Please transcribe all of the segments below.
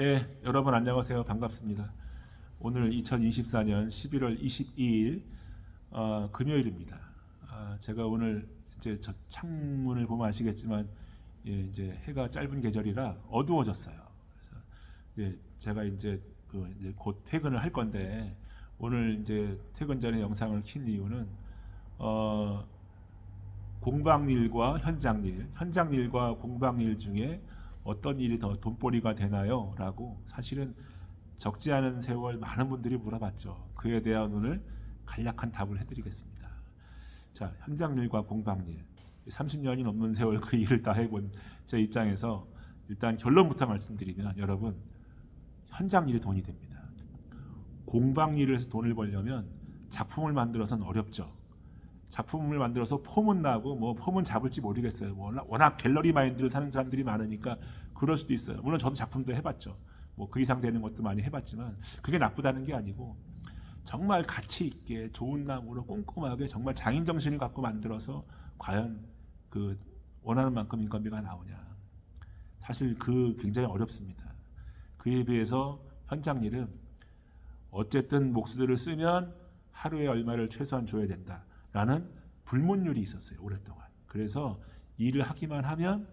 예, 여러분 안녕하세요. 반갑습니다. 오늘 2024년 11월 22일 금요일입니다. 제가 오늘 이제 저 창문을 보면 아시겠지만 이제 해가 짧은 계절이라 어두워졌어요. 그래서 제가 이제 곧 퇴근을 할 건데 오늘 이제 퇴근 전에 영상을 킨 이유는 공방일과 현장일, 현장일과 공방일 중에 어떤 일이 더 돈벌이가 되나요? 라고 사실은 적지 않은 세월 많은 분들이 물어봤죠. 그에 대한 오늘 간략한 답을 해드리겠습니다. 자, 현장일과 공방일. 30년이 넘는 세월 그 일을 다 해본 제 입장에서 일단 결론부터 말씀드리면 여러분, 현장일이 돈이 됩니다. 공방일에서 돈을 벌려면 작품을 만들어서는 어렵죠. 작품을 만들어서 폼은 나고 뭐 폼은 잡을지 모르겠어요. 워낙 갤러리 마인드를 사는 사람들이 많으니까 그럴 수도 있어요. 물론 저도 작품도 해봤죠. 뭐 그 이상 되는 것도 많이 해봤지만 그게 나쁘다는 게 아니고 정말 가치 있게 좋은 나무로 꼼꼼하게 정말 장인 정신을 갖고 만들어서 과연 그 원하는 만큼 인건비가 나오냐. 사실 그 굉장히 어렵습니다. 그에 비해서 현장 일은 어쨌든 목수들을 쓰면 하루에 얼마를 최소한 줘야 된다. 라는 불문율이 있었어요. 오랫동안. 그래서 일을 하기만 하면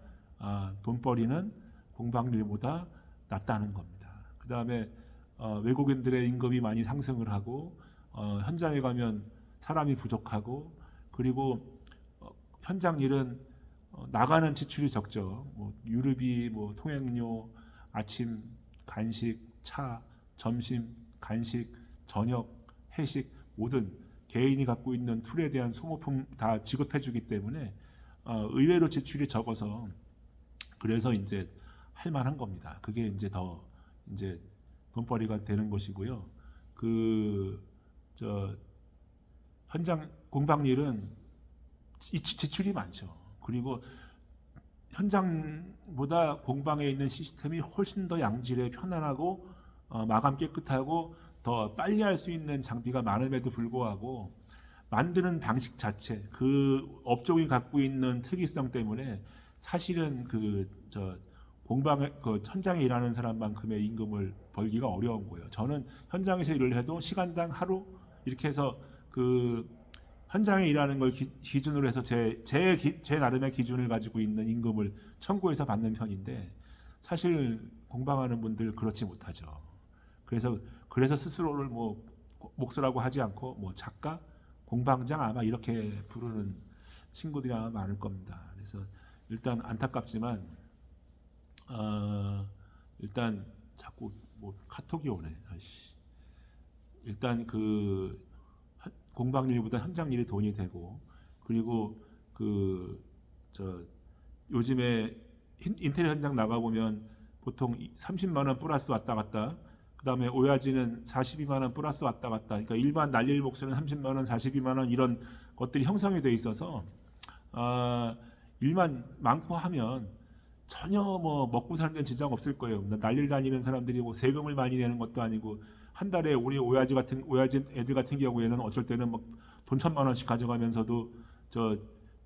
돈벌이는 공방일보다 낫다는 겁니다. 그 다음에 외국인들의 임금이 많이 상승을 하고 현장에 가면 사람이 부족하고 그리고 현장 일은 나가는 지출이 적죠. 뭐 유류비, 뭐 통행료, 아침 간식, 차, 점심 간식, 저녁, 회식 모든 개인이 갖고 있는 툴에 대한 소모품 다 지급해주기 때문에 의외로 지출이 적어서 그래서 이제 할 만한 겁니다. 그게 이제 더 이제 돈벌이가 되는 것이고요. 현장 공방일은 지출이 많죠. 그리고 현장보다 공방에 있는 시스템이 훨씬 더 양질의 편안하고 마감 깨끗하고 더 빨리 할 수 있는 장비가 많음에도 불구하고 만드는 방식 자체, 그 업종이 갖고 있는 특이성 때문에 사실은 공방에 현장에 일하는 사람만큼의 임금을 벌기가 어려운 거예요. 저는 현장에서 일을 해도 시간당 하루 이렇게 해서 그 현장에 일하는 걸 기준으로 해서 제 나름의 기준을 가지고 있는 임금을 청구해서 받는 편인데 사실 공방하는 분들 그렇지 못하죠. 그래서 스스로를 뭐 목수라고 하지 않고 뭐 작가, 공방장 아마 이렇게 부르는 친구들이 아마 많을 겁니다. 그래서 일단 안타깝지만 일단 자꾸 뭐 카톡이 오네. 아이씨. 일단 공방일보다 현장일이 돈이 되고 그리고 요즘에 인테리어 현장 나가 보면 보통 30만 원 플러스 왔다 갔다. 그 다음에 오야지는 42만 원 플러스 왔다 갔다. 그러니까 일반 날릴 목수는 30만 원, 42만 원 이런 것들이 형성이 돼 있어서 일만 많고 하면 전혀 뭐 먹고 사는 데는 지장 없을 거예요. 날릴 다니는 사람들이 뭐 세금을 많이 내는 것도 아니고 한 달에 우리 오야지 애들 같은 경우에는 어쩔 때는 막 돈 1,000만 원씩 가져가면서도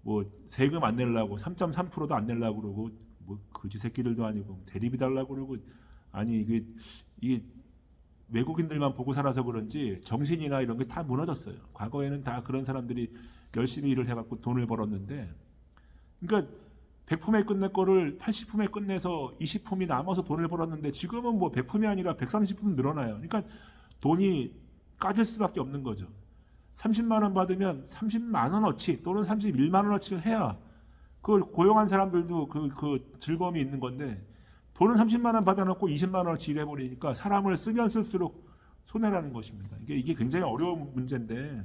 뭐 세금 안 내려고 3.3%도 안 내려고 그러고 뭐 거지 새끼들도 아니고 대리비 달라고 그러고 아니 이게 외국인들만 보고 살아서 그런지 정신이나 이런 게 다 무너졌어요. 과거에는 다 그런 사람들이 열심히 일을 해갖고 돈을 벌었는데, 그러니까 100품에 끝낼 거를 80품에 끝내서 20품이 남아서 돈을 벌었는데 지금은 뭐 100품이 아니라 130품 늘어나요. 그러니까 돈이 까질 수밖에 없는 거죠. 30만 원 받으면 30만 원어치 또는 31만 원어치를 해야 그걸 고용한 사람들도 그 즐거움이 있는 건데 돈은 30만 원 받아놓고 20만 원어치 일해버리니까 사람을 쓰면 쓸수록 손해라는 것입니다. 이게 굉장히 어려운 문제인데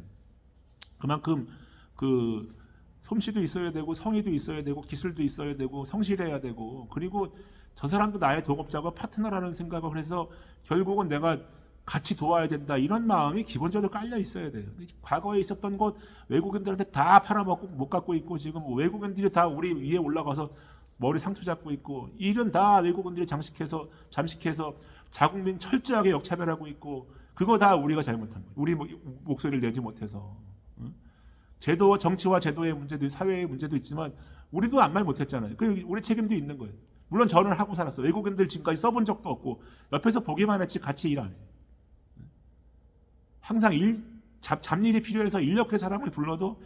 그만큼 솜씨도 있어야 되고 성의도 있어야 되고 기술도 있어야 되고 성실해야 되고 그리고 저 사람도 나의 동업자고 파트너라는 생각을 해서 결국은 내가 같이 도와야 된다 이런 마음이 기본적으로 깔려 있어야 돼요. 과거에 있었던 것 외국인들한테 다 팔아먹고 못 갖고 있고 지금 외국인들이 다 우리 위에 올라가서 머리 상투 잡고 있고 일은 다 외국인들이 잠식해서 자국민 철저하게 역차별하고 있고 그거 다 우리가 잘못한 거예요. 우리 목소리를 내지 못해서 정치와 제도의 문제도 사회의 문제도 있지만 우리도 아무 말 못했잖아요. 우리 책임도 있는 거예요. 물론 저는 하고 살았어. 외국인들 지금까지 써본 적도 없고 옆에서 보기만 했지 같이 일 안 해요. 항상 잡일이 필요해서 인력회 사람을 불러도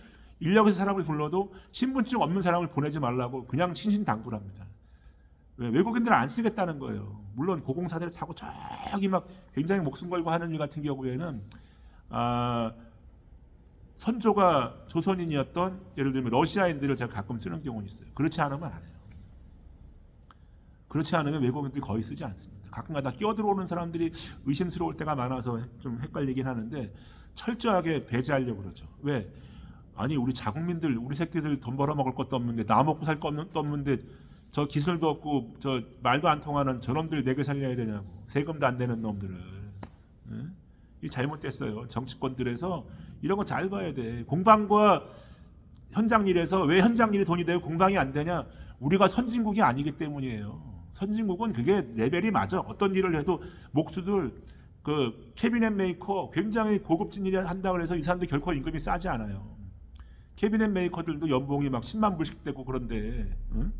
신분증 없는 사람을 보내지 말라고 그냥 신신당부합니다. 외국인들은 안 쓰겠다는 거예요. 물론 고공사대를 타고 저기 막 굉장히 목숨 걸고 하는 일 같은 경우에는 선조가 조선인이었던 예를 들면 러시아인들을 제가 가끔 쓰는 경우는 있어요. 그렇지 않으면 안 해요. 그렇지 않으면 외국인들이 거의 쓰지 않습니다. 가끔가다 끼어들어오는 사람들이 의심스러울 때가 많아서 좀 헷갈리긴 하는데 철저하게 배제하려고 그러죠. 왜? 아니 우리 자국민들 우리 새끼들 돈 벌어먹을 것도 없는데 나 먹고 살 것도 없는데 저 기술도 없고 저 말도 안 통하는 저놈들 내게 살려야 되냐고. 세금도 안 내는 놈들을. 응? 이 잘못됐어요. 정치권들에서 이런 거 잘 봐야 돼. 공방과 현장 일에서 왜 현장 일이 돈이 되고 공방이 안 되냐? 우리가 선진국이 아니기 때문이에요. 선진국은 그게 레벨이 맞아. 어떤 일을 해도 목수들 그 캐비넷 메이커 굉장히 고급진 일 한다고 해서 이 사람들 결코 임금이 싸지 않아요. 캐비넷 메이커들도 연봉이 막 10만 불씩 되고 그런데 응?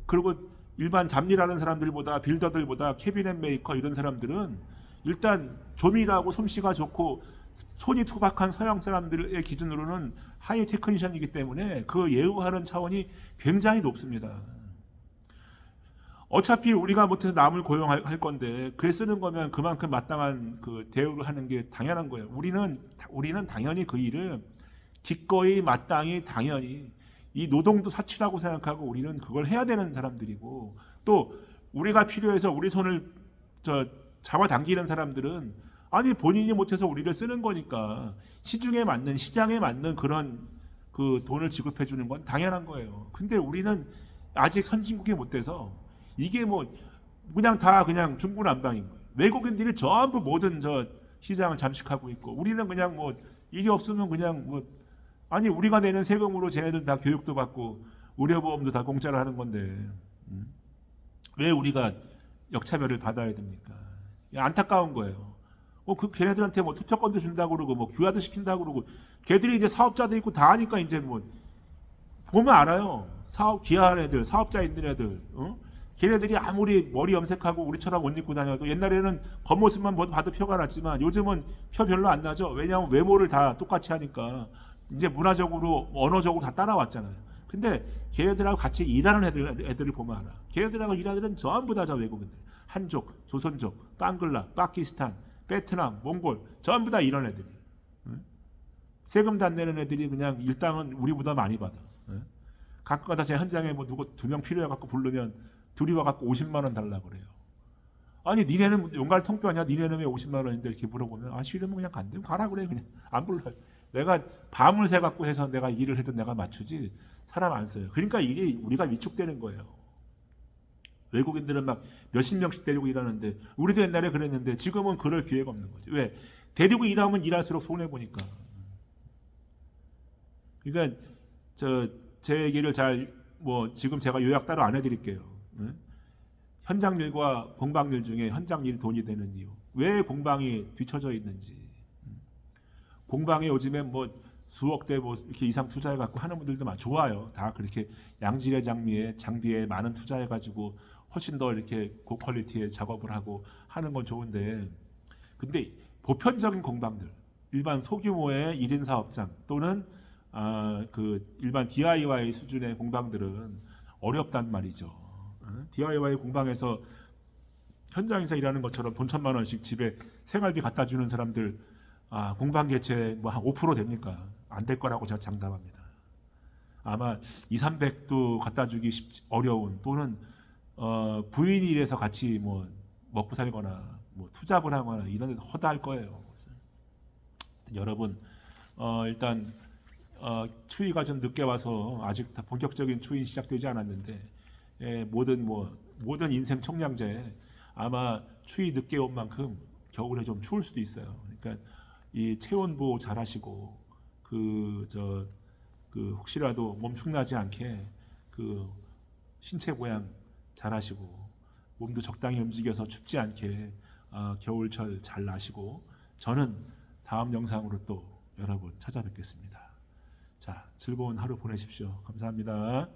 그리고 일반 잡일하는 사람들보다 빌더들보다 캐비넷 메이커 이런 사람들은 일단 조밀하고 솜씨가 좋고 손이 투박한 서양 사람들의 기준으로는 하이 테크니션이기 때문에 그 예우하는 차원이 굉장히 높습니다. 어차피 우리가 못해서 남을 고용할 건데 글 쓰는 거면 그만큼 마땅한 그 대우를 하는 게 당연한 거예요. 우리는 당연히 그 일을 기꺼이 마땅히 당연히 이 노동도 사치라고 생각하고 우리는 그걸 해야 되는 사람들이고 또 우리가 필요해서 우리 손을 잡아당기는 사람들은 아니 본인이 못해서 우리를 쓰는 거니까 시중에 맞는 시장에 맞는 그런 그 돈을 지급해 주는 건 당연한 거예요. 근데 우리는 아직 선진국이 못 돼서 이게 뭐 그냥 다 그냥 중구난방인 거예요. 외국인들이 전부 모든 저 시장을 잠식하고 있고 우리는 그냥 뭐 일이 없으면 그냥 뭐 아니 우리가 내는 세금으로 쟤네들 다 교육도 받고 의료보험도 다 공짜로 하는 건데 왜 우리가 역차별을 받아야 됩니까? 안타까운 거예요. 그 걔네들한테 뭐 투표권도 준다고 그러고 뭐 귀화도 시킨다고 그러고 걔들이 이제 사업자도 있고 다 하니까 이제 뭐 보면 알아요. 귀화한 애들, 사업자 있는 애들, 걔네들이 아무리 머리 염색하고 우리처럼 옷 입고 다녀도 옛날에는 겉모습만 봐도 표가 났지만 요즘은 표 별로 안 나죠. 왜냐하면 외모를 다 똑같이 하니까 이제 문화적으로 언어적으로 다 따라왔잖아요. 근데 걔네들하고 같이 일하는 애들을 보면 알아. 걔네들하고 일하는 애들은 전부 다 저 외국인들. 한족, 조선족, 방글라, 파키스탄, 베트남, 몽골 전부 다 이런 애들이. 세금도 안 내는 애들이 그냥 일당은 우리보다 많이 받아. 가끔가다 제 현장에 뭐 누구 2명 필요해갖고 부르면 둘이 와갖고 50만 원 달라고 그래요. 아니 니네는 용갈 통뼈냐? 니네는 왜 50만 원인데 이렇게 물어보면 싫으면 그냥 간대. 가라 그래 그냥 안 불러요. 내가 밤을 새갖고 해서 내가 일을 해도 내가 맞추지 사람 안 써요. 그러니까 일이 우리가 위축되는 거예요. 외국인들은 막 몇십 명씩 데리고 일하는데 우리도 옛날에 그랬는데 지금은 그럴 기회가 없는 거죠. 왜? 데리고 일하면 일할수록 손해 보니까. 그러니까 제 얘기를 지금 제가 요약 따로 안 해드릴게요. 현장 일과 공방 일 중에 현장 일이 돈이 되는 이유. 왜 공방이 뒤처져 있는지. 공방에 요즘에 뭐 수억대 뭐 이렇게 이상 투자해 갖고 하는 분들도 좋아요. 다 그렇게 양질의 장비에 많은 투자해 가지고 훨씬 더 이렇게 고퀄리티의 작업을 하고 하는 건 좋은데 근데 보편적인 공방들 일반 소규모의 1인 사업장 또는 그 일반 DIY 수준의 공방들은 어렵단 말이죠. DIY 공방에서 현장에서 일하는 것처럼 돈 1,000만 원씩 집에 생활비 갖다 주는 사람들 공방 개체 뭐 한 5% 됩니까? 안 될 거라고 제가 장담합니다. 아마 200~300도 갖다 주기 어려운 또는 부인이 일해서 같이 뭐 먹고 살거나 뭐 투잡을 하거나 이런 데도 허다할 거예요. 여러분 일단 추위가 좀 늦게 와서 아직 다 본격적인 추위 시작되지 않았는데 모든 인생 총량제 아마 추위 늦게 온 만큼 겨울에 좀 추울 수도 있어요. 그러니까 이 체온 보호 잘 하시고 혹시라도 몸 축나지 않게 그 신체 보양 잘 하시고 몸도 적당히 움직여서 춥지 않게 겨울철 잘 나시고 저는 다음 영상으로 또 여러분 찾아뵙겠습니다. 자, 즐거운 하루 보내십시오. 감사합니다.